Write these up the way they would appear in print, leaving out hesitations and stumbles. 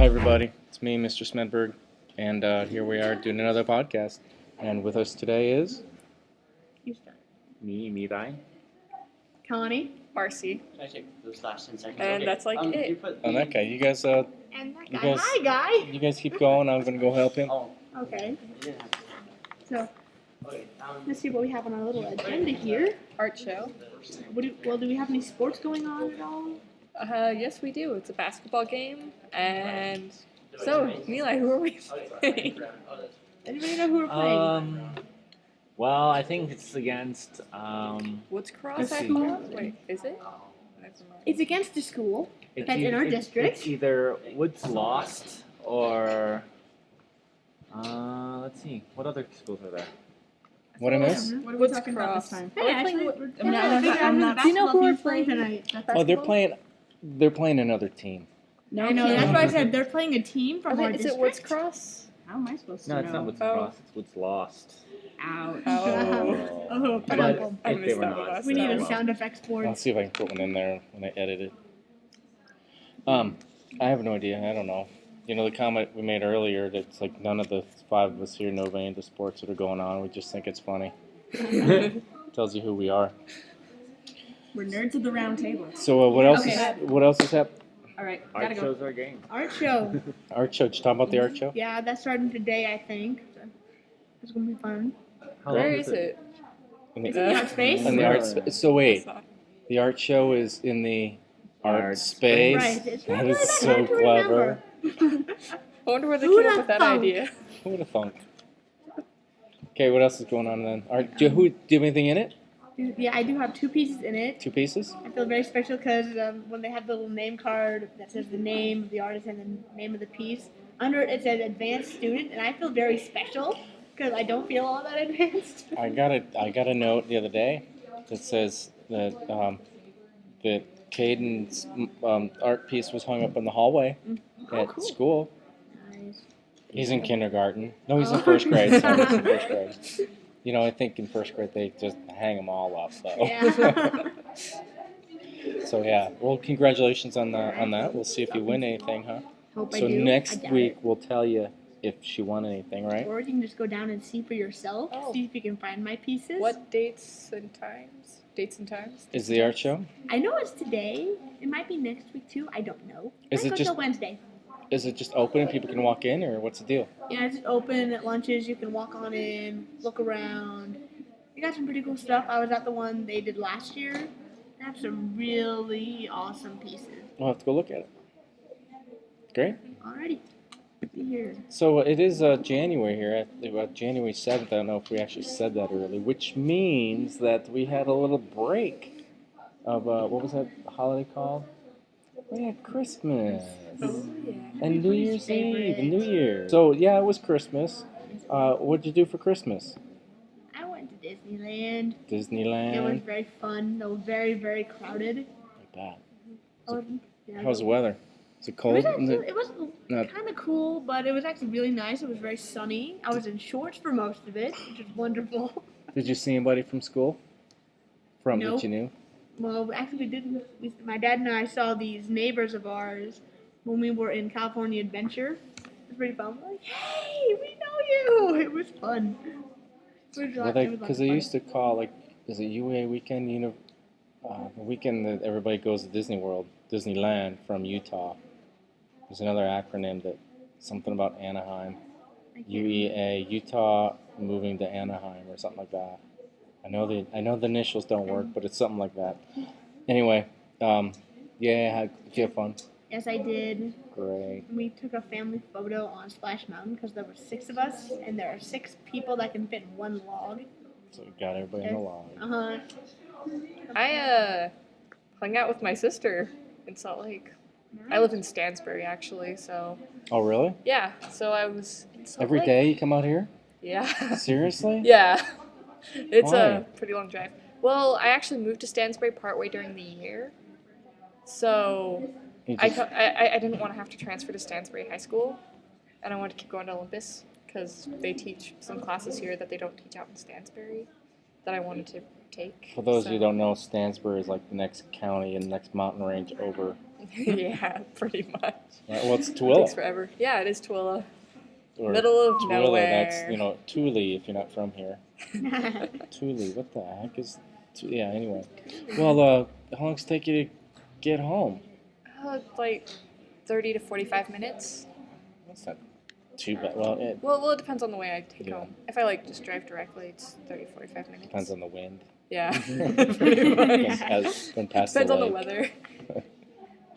everybody. It's me, Mr. Smedberg, and here we are doing another podcast. And with us today is Houston. Me, Mirai. Connie. Marcy. I check those last 10 seconds. And that's like it. You put oh that guy. You guys, And that You guy. guys- Hi, guy. you guys keep going. I'm gonna go help him. Oh, Okay. yeah. So Okay. let's see what we have on our little agenda here. Art show. Do we have any sports going on at all? Yes, we do. It's a basketball game. And so, Mila, who are we playing? Anybody know who we're playing? Well, I think it's against Woods Cross, Let's I see. thought? Wait, is it? Never mind. It's against the school. it's That's in our district. It's either Woods Lost or let's see, what other schools are there? What I miss? What are Woods we talking about Cross. this time? Are we playing I'm not. Do you know who we're playing playing? tonight? Oh, they're playing another team. No, I know. That's why I said they're playing a team from our Is district. it Woods Cross? How am I supposed to No, know? it's not Woods Oh. Lost. It's Woods Lost. Ouch. Oh. Oh, But I if they missed were that one not, last we need a time. sound effects board. I'll see if I can put one in there when I edit it. I have no idea. I don't know. You know, the comment we made earlier that's like none of the five of us here know any of the sports that are going on. We just think it's funny. Tells you who we are. We're nerds of the round table. So what else Okay. is what else is happening? All right, Art gotta go. shows our game. Art show. Art show. Did you talk about the art show? Yeah, that's starting today, I think. So it's gonna be fun. How Where long is it? In It's the, in the art space. in the art. So wait, That's not- the art show is in the art Art space. Right. It's That really is hard so to clever. remember. I wonder where they Who'd came up have with that thunk? idea. Who would have thunk? Okay, what else is going on then? Art, do you have anything in it? Yeah, I do have two pieces in it. 2 pieces? I feel very special because when they have the little name card that says the name of the artist and the name of the piece, under it says advanced student, and I feel very special because I don't feel all that advanced. I got a note the other day that says that that Caden's art piece was hung up in the hallway Oh, at cool. school. Nice. He's in kindergarten. No, he's in Oh. first grade. Sorry, he's in first grade. You know, I think in first grade they just hang them all up. So. Yeah. So yeah. Well, congratulations on that. We'll see if you win anything, huh? Hope I So do. I next doubt week it. we'll tell you if she won anything, right? Or you can just go down and see for yourself. Oh. See if you can find my pieces. What dates and times? Dates and times? Is the art show? I know it's today. It might be next week too. I don't know. Is Might it go just- till Wednesday? Is it just open and people can walk in, or what's the deal? Yeah, it's open at lunches. You can walk on in, look around. They got some pretty cool stuff. I was at the one they did last year. They have some really awesome pieces. We'll have to go look at it. Great. Alrighty. Be here. So it is January here, about January 7th. I don't know if we actually said that early, which means that we had a little break of, what was that holiday called? We had Christmas. Oh, yeah. And New Year's favorite. Eve and New Year. So yeah, it was Christmas. What'd you do for Christmas? I went to Disneyland. It was Disneyland. very fun, though very, very crowded. Like that. Yeah, How's the weather? Is it It cold? was, it was Not- kind of cool, but it was actually really nice. It was very sunny. I was in shorts for most of it, which was wonderful. Did you see anybody from school? From Nope. that you knew? Well, actually, we didn't. My dad and I saw these neighbors of ours when we were in California Adventure. It was pretty fun. We're like, hey, we know you. It was fun. It was Well, it was lots because of they fun. used to call, like, is it UA weekend? The weekend that everybody goes to Disney World, Disneyland from Utah. There's another acronym that something about Anaheim. I can't UEA, Utah moving to Anaheim or something like that. I know the initials don't work, but it's something like that. Anyway, yeah, did you have fun? Yes, I did. Great. We took a family photo on Splash Mountain because there were 6 of us, and there are 6 people that can fit in one log. So we got everybody in the log. Uh-huh. I hung out with my sister in Salt Lake. I live in Stansbury, actually, so Oh, really? yeah. So I was in Salt Every Lake. day you come out here? Yeah. Seriously? Yeah. It's Why? a pretty long drive. Well, I actually moved to Stansbury partway during the year. So You I just- didn't want to have to transfer to Stansbury High School. And I wanted to keep going to Olympus because they teach some classes here that they don't teach out in Stansbury that I wanted to take. For those of you who So- don't know, Stansbury is like the next county and next mountain range over Yeah, pretty much. Well, it's It takes Tooele. forever. Yeah, it is Tooele. Or Middle of Tooele, nowhere. that's, Thule if you're not from here. Thule, what the heck is... Yeah, anyway. Well, how long does it take you to get home? Like 30 to 45 minutes. That's not too bad. Well, it Well, it depends on the way I take Yeah. home. If I like just drive directly, it's 30, 45 minutes. depends on the wind. Yeah, pretty much. When past Depends the on the lake. weather.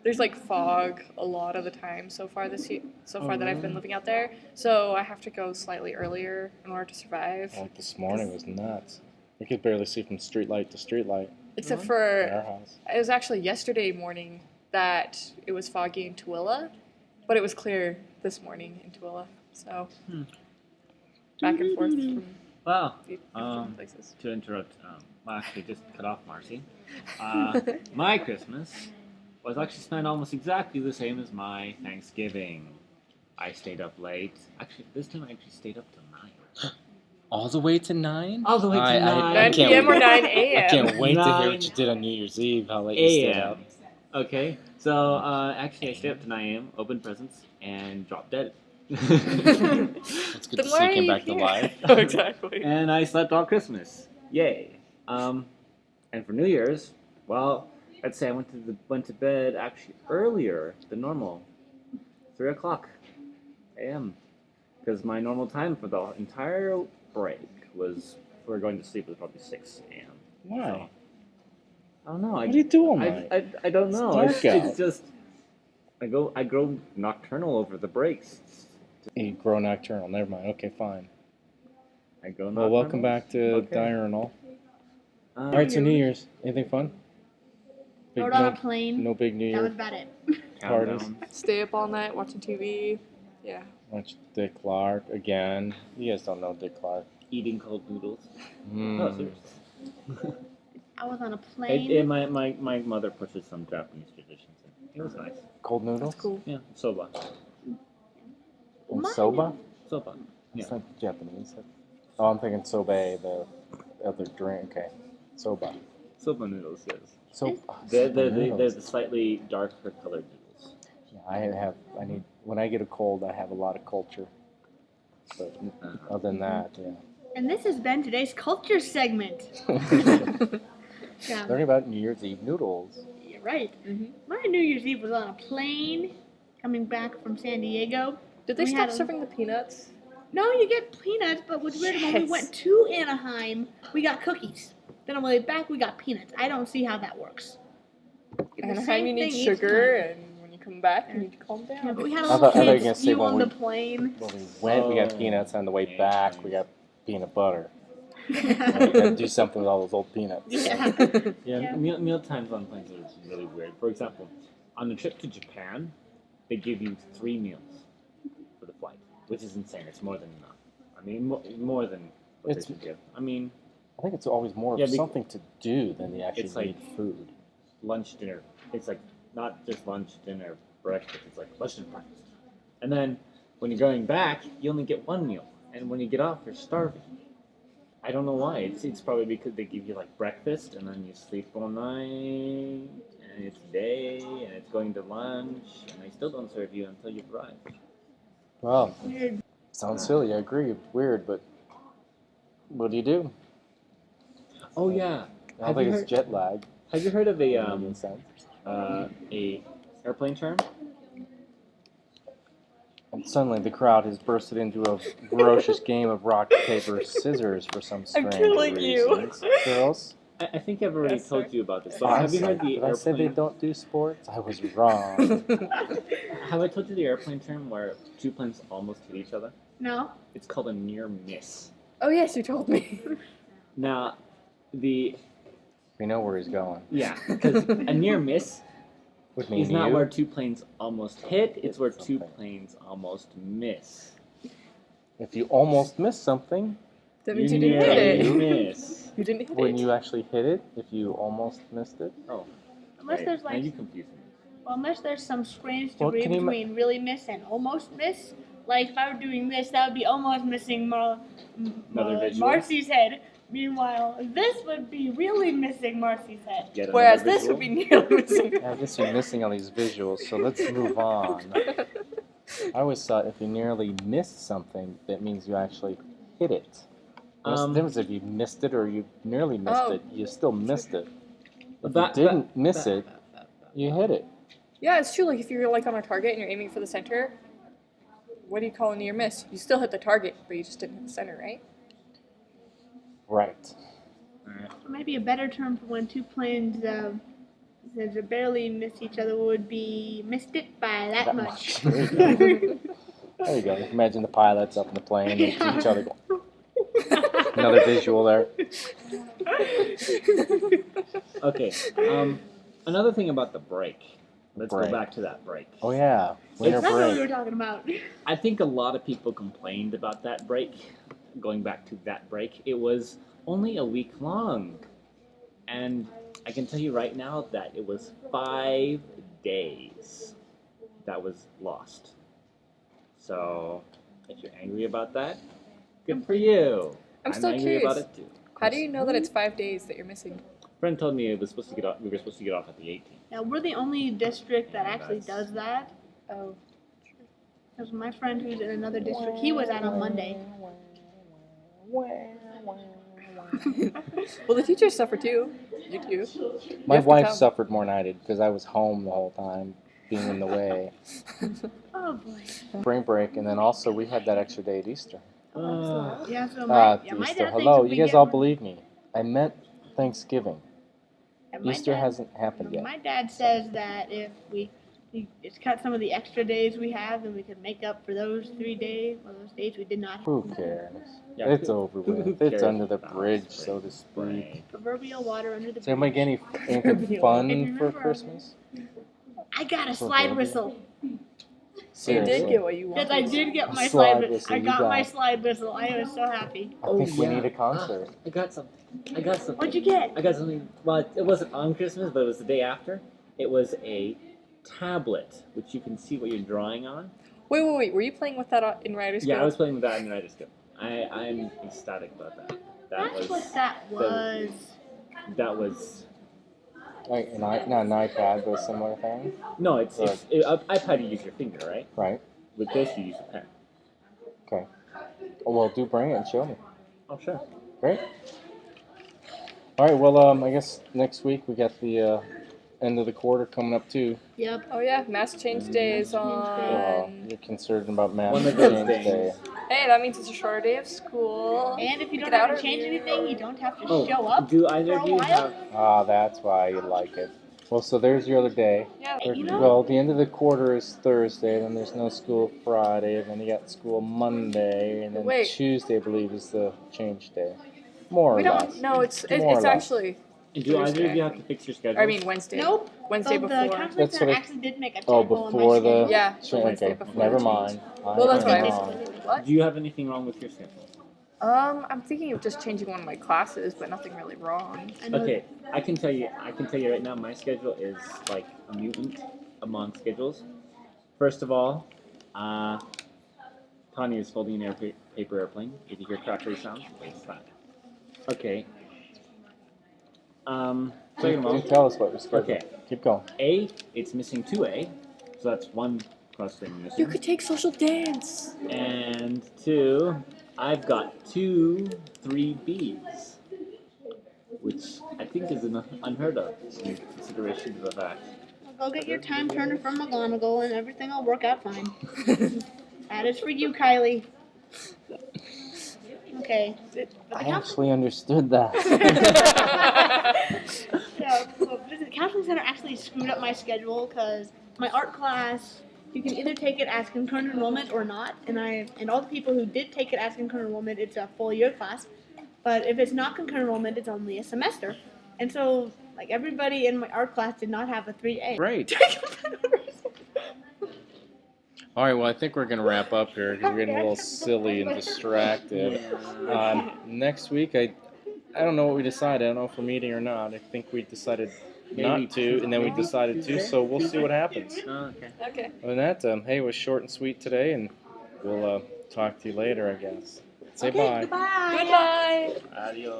There's like fog a lot of the time so far this year. So far that I've been living out there, so I have to go slightly earlier in order to survive. Like this morning was nuts. We could barely see from street light to street light Except in for our house. it was actually yesterday morning that it was foggy in Tooele, but it was clear this morning in Tooele. So back and forth from Well, the different places. to interrupt, well, actually, just cut off Marcy. My Christmas was actually spent almost exactly the same as my Thanksgiving. I stayed up late. Actually, this time I actually stayed up till 9. All the way to 9? All the way to 9. 9 p.m. or 9 a.m. I can't wait to hear 9 what you did on New Year's Eve. How late you stayed up. Okay, so actually I stayed up to 9 a.m., opened presents, and dropped dead. It's good Then to why see are you came you back to here? life. Oh, exactly. And I slept all Christmas. Yay. And for New Year's, well, I'd say I went to bed actually earlier than normal. 3 o'clock a.m. Because my normal time for the entire break was, for going to sleep, was probably 6 a.m. Why? I don't know. What do you do all night? I don't It's know. dark out. It's just I grow nocturnal over the breaks. You grow nocturnal. Never mind. Okay, fine. I go Well, nocturnal. welcome back to Okay. Diurnal. All right, so New Year's. Anything fun? Big, Rode on a plane. no big New That was Year about it. parties. Countdown. Stay up all night watching TV. Yeah. Watch Dick Clark again. You guys don't know Dick Clark. Eating cold noodles. Mm. No, seriously. I was on a plane. My mother pushes some Japanese traditions in. It was nice. Cold noodles? That's cool. Yeah, soba. And Mine. soba? Soba. Yeah. It's not Japanese. Oh, I'm thinking soba, the other drink. Okay. Soba. Soba noodles, yes. So, They're soba the noodles. slightly darker colored noodles. Yeah, I need, when I get a cold, I have a lot of culture. But other than that, yeah. And this has been today's culture segment. Yeah, Learning about New Year's Eve noodles. you're right. Mm-hmm. My New Year's Eve was on a plane coming back from San Diego. Did they We stop had a- serving the peanuts? No, you get peanuts, but what's weird, when we Yes. went to Anaheim, we got cookies. Then on the way back, we got peanuts. I don't see how that works. It's the Anaheim, same you need thing each time, time. and when you come back, you need to calm down. Yeah, but we had a I little thought you were gonna kids say view when on the we- plane. When we went, we got Oh. peanuts. On the way back, we got peanut butter. We yeah. gotta do something with all those old peanuts. Yeah, Yeah. meal times on planes are really weird. For example, on the trip to Japan, they give you 3 meals for the flight, which is insane. It's more than enough. I mean, more than what It's- they should give. I mean, I think it's always more Yeah, of bec- something to do than the actual It's like- need food. lunch, dinner. It's like not just lunch, dinner, breakfast. It's like lunch and breakfast. And then when you're going back, you only get 1 meal. And when you get off, you're starving. I don't know why. It's probably because they give you like breakfast and then you sleep all night and it's day and it's going to lunch and they still don't serve you until you've arrived. Well, Weird. sounds silly. I agree. It's weird, but what do you do? Oh yeah. I don't Have think you it's heard- jet lag. Have you heard of in any sense. a airplane term? And suddenly the crowd has bursted into a ferocious game of rock, paper, scissors for some strange killing you. reasons. Girls? I think I've already Yes, told sir. you about this. But have you heard the Did I say they airplane? don't do sports? I was wrong. Have I told you the airplane term where 2 planes almost hit each other? No? It's called a near miss. Oh yes, you told me. Now, the We know where he's going. yeah, because a near miss Would mean is not you. where 2 planes almost hit. It's where 2 Something. planes almost miss. If you almost miss something, That means you didn't hit nearly it. miss. You didn't hit when it. you actually hit it, if you almost missed it, Oh, Unless right. there's Now like, you confuse me. well, unless there's some strange Well, degree can you ma- between really miss and almost miss. Like if I were doing this, that would be almost missing Another visual? Marcy's head. Meanwhile, this would be really missing, Marcy said. Get Whereas another this would visual? be nearly missing. I guess you're missing all these visuals, so let's move on. I always thought if you nearly missed something, that means you actually hit it. What's the difference if you missed it or you nearly missed Oh. it? You still missed it. If That- you didn't miss that- it, you hit it. Yeah, it's true. Like if you're like on a target and you're aiming for the center, what do you call a near miss? You still hit the target, but you just didn't hit the center, right? Right. Alright. Maybe a better term for when two planes that barely miss each other would be missed it by that That much. much. There you go. Imagine the pilots up in the plane and see each other. Another visual there. Okay. Another thing about the break. Let's Break. go back to that break. Oh yeah, winter That's what we were break. talking about. I think a lot of people complained about that break. Going back to that break, it was only a week long. And I can tell you right now that it was 5 days that was lost. So, if you're angry about that, good for you. I'm still angry curious. about it too. How do you know that it's 5 days that you're missing? Friend told me it was supposed to get off. We were supposed to get off at the 18th. Now we're the only district that actually That's- does that. Oh. Because my friend who's in another district, he was out on Monday. Well, the teachers suffer too. You do. My have to wife come. suffered more than I did because I was home the whole time, being in the way. Oh boy. Spring break, and then also we had that extra day at Easter. Yeah, so my Easter. dad thinks Hello, if we you guys get all one- believe me. I meant Thanksgiving. and my Easter dad- hasn't happened yet. My dad says that if we just cut some of the extra days we have, then we could make up for those 3 days, or those days we did not have. Who cares? Yeah, It's who- over who with. cares It's under the about bridge, spring so to speak. break? Proverbial water under the Does anybody get anything If fun you for remember- Christmas? I got a slide whistle. So you did Seriously. get what you Because wanted. I did get A my slide slide whistle. whistle, I you got got my it. slide whistle. I was so happy. I think we need a concert. I got something. I got something. What'd you get? I got something. Well, it wasn't on Christmas, but it was the day after. It was a tablet, which you can see what you're drawing on. Wait. Were you playing with that in Rider School? Yeah, I was playing with that in United States. I'm ecstatic about that. That's what that was. That was Like not an iPad, but a similar thing, no. It's iPad. You use your finger, right? right? With this, you use a pen. Okay. Oh, well, do bring it and show me. Oh, sure. Great. All right. Well, I guess next week we got the end of the quarter coming up too. Yep. Oh yeah, mass change day is on. You're concerned about math One of those change days. day. Hey, that means it's a shorter day of school. And if you don't Get out have to of change here. anything, you don't have to Oh, show up. do either for of a you while? have? Ah, that's why you like it. Well, so there's your other day. Yeah. You know- Well, the end of the quarter is Thursday, then there's no school Friday, and then you got school Monday, and then Wait. Tuesday, I believe, is the change day. More We or less. don't. No, it's More or it's less. actually. And do either of Thursday. you have to fix your schedule? I mean Wednesday. Nope. Wednesday So the before. counseling That's center what I- actually did make a Oh, typo on my before the. schedule. Yeah, the Change, Wednesday okay, before never the mind. Well, that's I am why- wrong. What? Do you have anything wrong with your schedule? I'm thinking of just changing one of my classes, but nothing really wrong. I know. Okay, I can tell you right now. My schedule is like a mutant among schedules. First of all, Tanya is folding an paper airplane. If you hear crackly sounds, it's that. Okay. Second of all, You tell us what your schedule. Okay. Keep going. A, it's missing 2A, so that's one cross-training You missing. could take social dance. And 2, I've got 2 3Bs, which I think is unheard of in consideration of the fact. Go get your time turner from McGonagall and everything will work out fine. That is for you, Kylie. Okay. But the I counseling, actually understood that. yeah, so the counseling center actually screwed up my schedule because my art class, you can either take it as concurrent enrollment or not. And all the people who did take it as concurrent enrollment, it's a full year class. But if it's not concurrent enrollment, it's only a semester. And so, like, everybody in my art class did not have a 3A. Great. All right, well, I think we're going to wrap up here because we're getting a little silly and distracted. Next week, I don't know what we decided. I don't know if we're meeting or not. I think we decided Maybe not to, and then we decided to, so we'll see what happens. Oh, okay. Okay. Other than that, hey, it was short and sweet today, and we'll talk to you later, I guess. Say Okay, bye. goodbye. Goodbye. Adios.